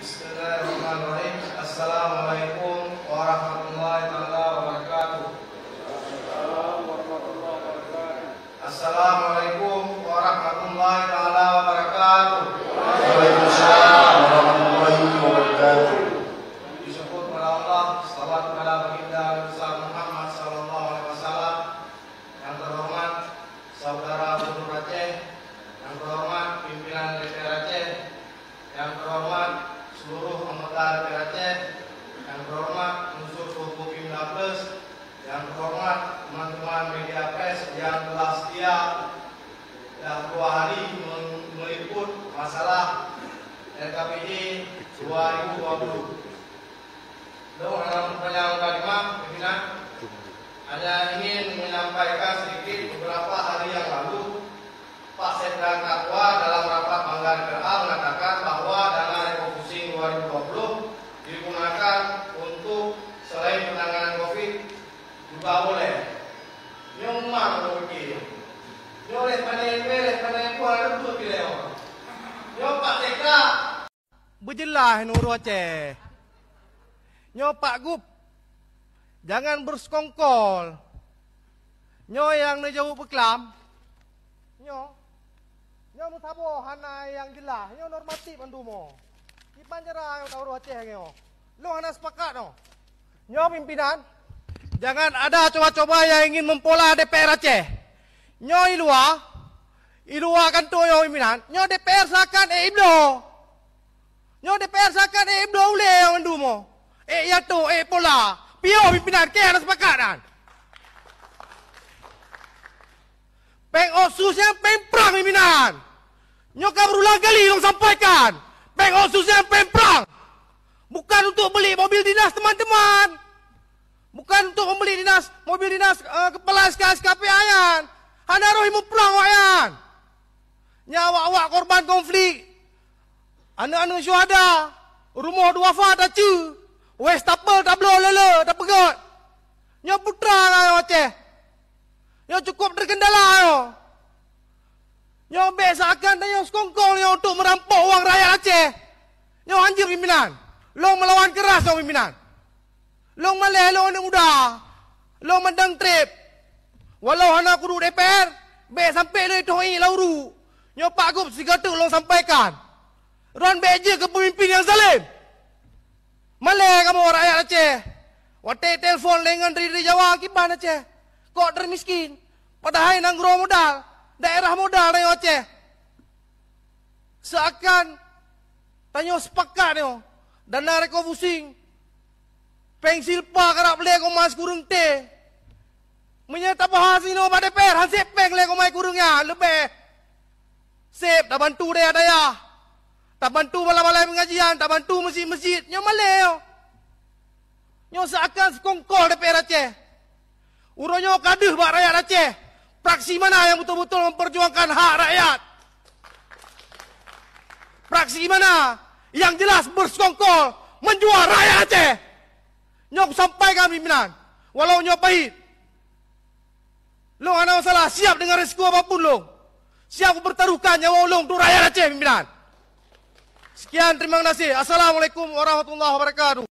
Bismillahirrahmanirrahim. Assalamualaikum warahmatullahi wabarakatuh. Assalamualaikum warahmatullahi wabarakatuh. Waalaikumsalam warahmatullahi wabarakatuh. Disyukur kepada Allah, salawat kepada baginda besar Muhammad sallallahu alaihi wasallam. Yang terhormat saudara Gubernur Aceh, yang terhormat pimpinan DPR Aceh, yang terhormat seluruh anggota DPR Aceh, yang terhormat unsur suku Pimda Plus, yang terhormat teman-teman media pers yang telah setia dan 2 hari meliput masalah LKPD 2020. Dalam perpanjangan kalimat, pimpinan hanya ingin menyampaikan sedikit. Beberapa hari yang lalu Pak Sekda Kakwa dalam rapat Manggar PA mengatakan bahwa dana refocusing 2020 digunakan untuk selain penanganan COVID juga boleh. Nyomang mungkin. Nyoleh panen pun ada betul pilih. Nyom Pak Sekda berjelas Nurul Aceh. Nyom Pak Gub jangan bersekongkol. Nyom yang nak jauh berkelam. Nyom musabo hana yang jelas. Nyom normatif andumo. Ipan cerah yang tahu Aceh nyom. Lo hana sepakat no. Nyom pimpinan, jangan ada coba-coba yang ingin mempola DPR Aceh. Nyom ilua kan tu nyom pimpinan. Nyom DPR sakan iblo. Nyom DPR sakan iblo ule yang andumo. Ya tu pola. Pio pimpinan ke hana sepakat kan. Peng osus yang pemprang pimpinan. Nyokap berulang kali dong sampaikan. Peng osus yang pemprang. Bukan untuk beli mobil dinas teman-teman. Bukan untuk membeli mobil dinas kepala SKP ayan. Hana roh imu perang ayan. Nyawa-awak korban konflik. Anak-anak syuhada. Rumah dua wafat acu. Wes tapel tablo lele tak pegot. Nyo putra lah Aceh. Nyo cukup terkendala yo. Nyo besakan nyo sekongkol nyo untuk merampok uang rakyat Aceh. Nyo anjir pimpinan. Long melawan keras dong pimpinan. Long maleh long anak muda. Long mendang trip. Walau hana kudu DPR, be sampai le tohi lauru. Nyo Pak Gub sigatuk long sampaikan. Ron be je ke pemimpin yang zalim. Maleh kamu rakyat Aceh. Watai telefon dengan dari Jawa kiban Aceh. Kok termiskin. Padahal nanggro modal. Daerah modal dari Aceh. Seakan tanya sepakat yo. Dana reko pusing. Peng silpa kerap beli komas kurung teh. Menyata bahas ini pada DPR. Hansip peng le komai kurungnya. Lebih. Sip. Tak bantu daya-daya. Tak bantu balai-balai pengajian, tak bantu masjid-masjid. Nyo maleo. Nyo seakan sekongkol DPR Aceh. Uronyo kaduh buat rakyat Aceh. Praksi mana yang betul-betul memperjuangkan hak rakyat? Praksi mana yang jelas bersekongkol menjual rakyat Aceh? Nyo sampaikan pimpinan. Walau nyo pahit. Long ada masalah, siap dengan risiko apapun long. Siap bertaruhkan nyawa long untuk rakyat Aceh pimpinan. Sekian, terima kasih. Assalamualaikum warahmatullahi wabarakatuh.